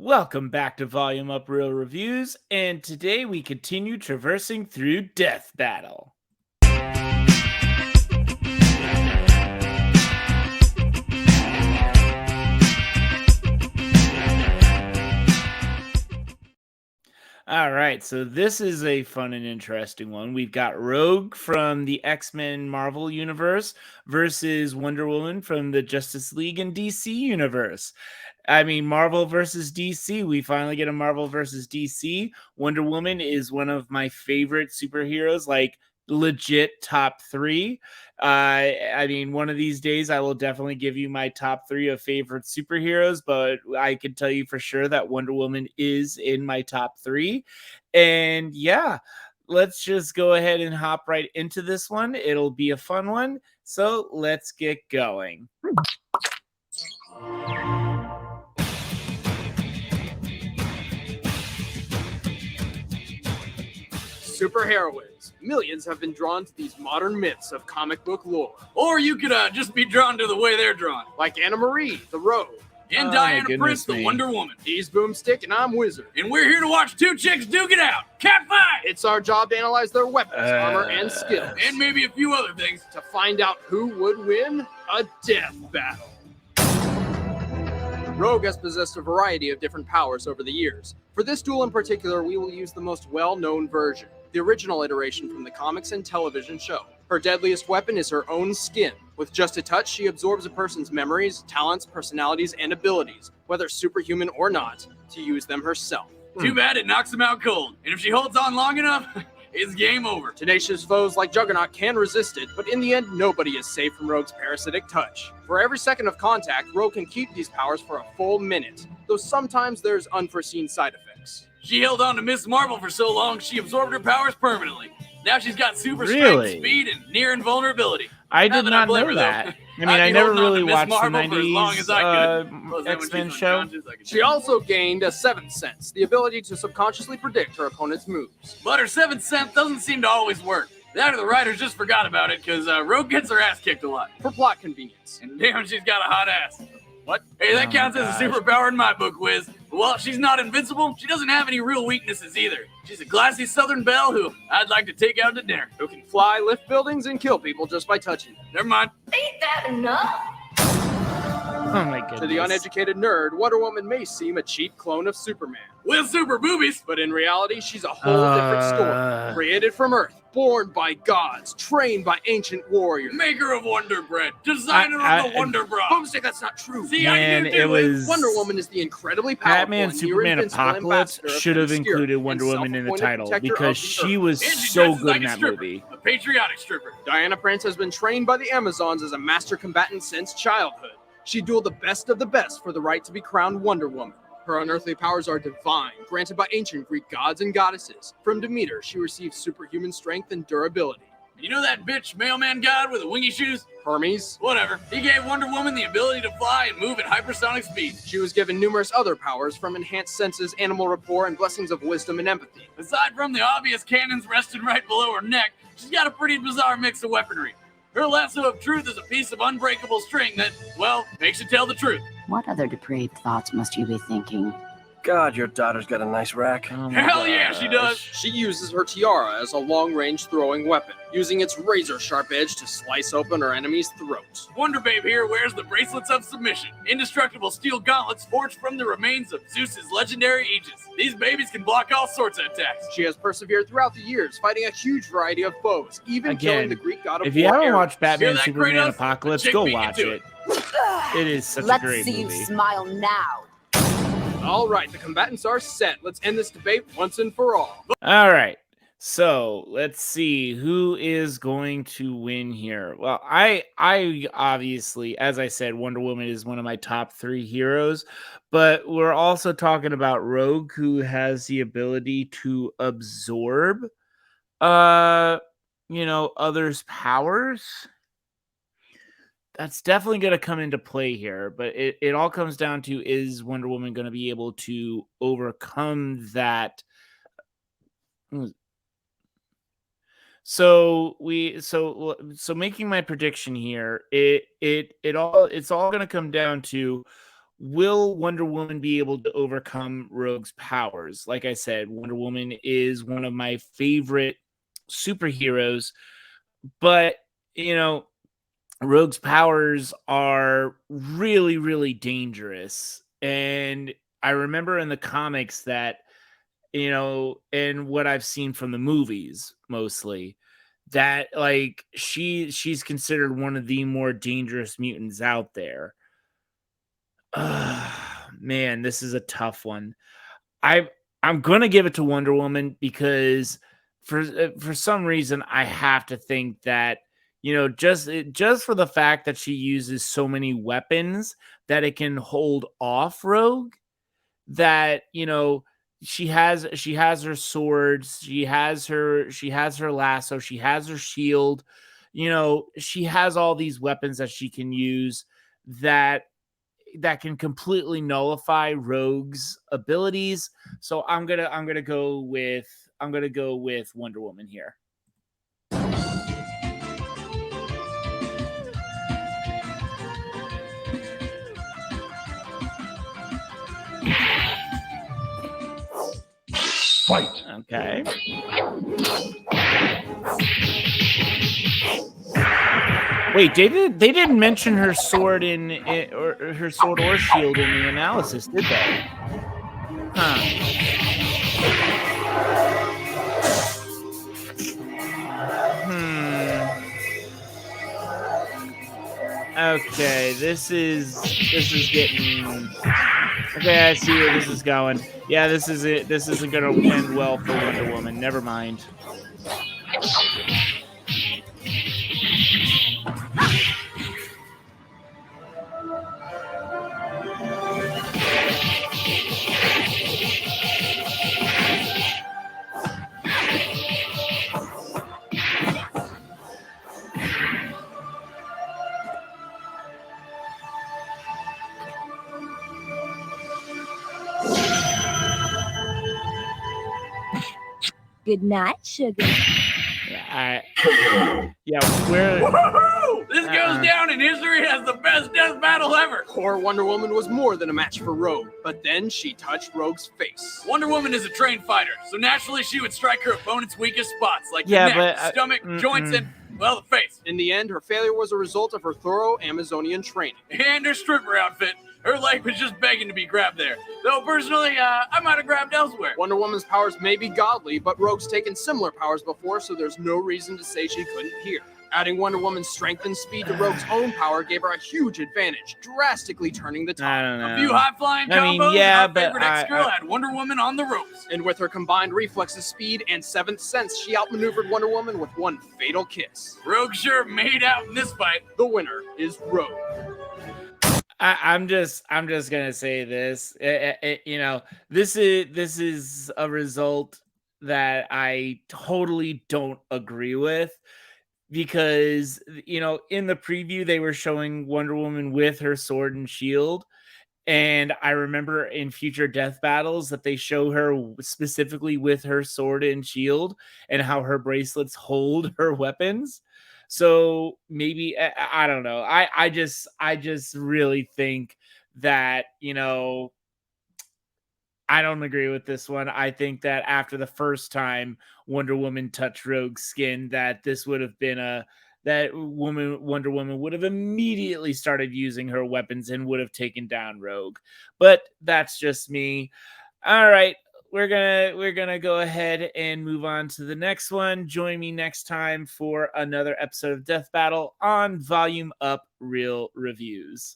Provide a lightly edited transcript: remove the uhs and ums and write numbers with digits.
Welcome back to Volume Up Real Reviews, and today we continue traversing through Death Battle. All right, so this is a fun and interesting one. We've got Rogue from the X-Men Marvel universe versus Wonder Woman from the Justice League and DC universe. I mean, Marvel versus DC. We finally get a Marvel versus DC. Wonder Woman is one of my favorite superheroes, like legit top three. I mean, one of these days I will definitely give you my top three of favorite superheroes, but I can tell you for sure that Wonder Woman is in my top three. And yeah, let's just go ahead and hop right into this one. It'll be a fun one. So let's get going. Superheroines. Millions have been drawn to these modern myths of comic book lore. Or you could just be drawn to the way they're drawn. Like Anna Marie, the Rogue. And Oh, Diana goodness Prince, the me. Wonder Woman. He's Boomstick and I'm Wizard. And we're here to watch two chicks duke it out. Cat fight! It's our job to analyze their weapons, armor, and skills. And maybe a few other things. to find out who would win a death battle. Rogue has possessed a variety of different powers over the years. For this duel in particular, we will use the most well-known version, the original iteration from the comics and television show. Her deadliest weapon is her own skin. With just a touch, she absorbs a person's memories, talents, personalities, and abilities, whether superhuman or not, to use them herself. Too bad it knocks them out cold. And if she holds on long enough, it's game over. Tenacious foes like Juggernaut can resist it, but in the end, nobody is safe from Rogue's parasitic touch. For every second of contact, Rogue can keep these powers for a full minute, though sometimes there's unforeseen side effects. She held on to Miss Marvel for so long, she absorbed her powers permanently. Now she's got super Really? strength, speed, and near invulnerability. I Not did that not blame know her, that. though. I mean, I'd I be never holding on to really Miss watched the Marvel for as long 90s as I could. Plus, then when X-Men she's show. unconscious, I can She also gained a seventh sense, the ability to subconsciously predict her opponent's moves. But her seventh sense doesn't seem to always work. That or the writers just forgot about it, because Rogue gets her ass kicked a lot. For plot convenience. And damn, she's got a hot ass. What? Hey, that Oh counts my as a gosh. superpower in my book, Wiz. Well, she's not invincible. She doesn't have any real weaknesses either. She's a classy Southern belle who I'd like to take out to dinner. Who can fly, lift buildings, and kill people just by touching them. Never mind. Ain't that enough? Oh my goodness. To the uneducated nerd, Wonder Woman may seem a cheap clone of Superman. With super boobies. But in reality, she's a whole different story. Created from Earth, born by gods, trained by ancient warriors. Maker of Wonder Bread. Designer I- of the Wonder Bra. Boomstick, that's not true. See, Man, I can do it was Wonder Woman is the incredibly powerful Batman and Superman near-invincible Apocalypse ambassador of should have the Obscure included Wonder and Woman in the self-appointed title protector because of the she Earth. was And she so dresses good like in a that stripper. movie. A patriotic stripper. Diana Prince has been trained by the Amazons as a master combatant since childhood. She dueled the best of the best for the right to be crowned Wonder Woman. Her unearthly powers are divine, granted by ancient Greek gods and goddesses. From Demeter, she receives superhuman strength and durability. You know that bitch mailman god with the wingy shoes? Hermes, Whatever. He gave Wonder Woman the ability to fly and move at hypersonic speed. she was given numerous other powers from enhanced senses, animal rapport, and blessings of wisdom and empathy. Aside from the obvious cannons resting right below her neck, she's got a pretty bizarre mix of weaponry. Her lasso of truth is a piece of unbreakable string that, well, makes you tell the truth. What other depraved thoughts must you be thinking? God, your daughter's got a nice rack. Oh my Hell yeah, she does. She uses her tiara as a long-range throwing weapon, using its razor-sharp edge to slice open her enemy's throat. Wonder Babe here wears the bracelets of submission, indestructible steel gauntlets forged from the remains of Zeus's legendary Aegis. These babies can block all sorts of attacks. She has persevered throughout the years, fighting a huge variety of foes, even killing Again, the Greek god of If you war, haven't Ares. watched Batman Hear that, Superman Kratos? Apocalypse, Chick go beat you watch to it. It is such Let's a great see movie. you smile now. All right, the combatants are set. Let's end this debate once and for all. All right. So let's see who is going to win here. Well, I obviously, as I said, Wonder Woman is one of my top three heroes, but we're also talking about Rogue, who has the ability to absorb, others' powers. That's definitely going to come into play here, but it all comes down to, is Wonder Woman going to be able to overcome that? So making my prediction here, it's all going to come down to will Wonder Woman be able to overcome Rogue's powers? Like I said, Wonder Woman is one of my favorite superheroes, but you know, Rogue's powers are really, really dangerous. And I remember in the comics that, and what I've seen from the movies mostly, that like she's considered one of the more dangerous mutants out there. Man, this is a tough one. I I'm gonna give it to Wonder Woman because for some reason I have to think that just for the fact that she uses so many weapons that it can hold off Rogue. That she has her swords, she has her lasso, she has her shield. She has all these weapons that she can use that can completely nullify Rogue's abilities. So I'm gonna go with Wonder Woman here. Fight. Okay. Wait, they didn't mention her sword or her sword or shield in the analysis, did they? Huh. Hmm. Okay, this is getting. Okay, I see where this is going. Yeah, this is it. This isn't gonna end well for Wonder Woman. Never mind. Good night, sugar. Where Woohoo! This goes down in history as the best death battle ever. Poor Wonder Woman was more than a match for Rogue, but then she touched Rogue's face. Wonder Woman is a trained fighter, so naturally she would strike her opponent's weakest spots, like the Yeah, neck, but, stomach, joints, and, well, the face. In the end, her failure was a result of her thorough Amazonian training. And her stripper outfit. Her leg was just begging to be grabbed there. Though personally, I might have grabbed elsewhere. Wonder Woman's powers may be godly, but Rogue's taken similar powers before, so there's no reason to say she couldn't hear. Adding Wonder Woman's strength and speed to Rogue's own power gave her a huge advantage, drastically turning the I tide. don't know. A few high-flying I mean, combos, yeah, and but our favorite ex-girl had Wonder Woman on the ropes. And with her combined reflexes, speed, and seventh sense, she outmaneuvered Wonder Woman with one fatal kiss. Rogue sure made out in this fight. The winner is Rogue. I'm just gonna say this. This is a result that I totally don't agree with, because in the preview they were showing Wonder Woman with her sword and shield, and I remember in future death battles that they show her specifically with her sword and shield and how her bracelets hold her weapons. So maybe I don't know. I just really think that I don't agree with this one. I think that after the first time Wonder Woman touched Rogue's skin, that this would have been Wonder Woman would have immediately started using her weapons and would have taken down Rogue. But that's just me. All right. We're gonna go ahead and move on to the next one. Join me next time for another episode of Death Battle on Volume Up Real Reviews.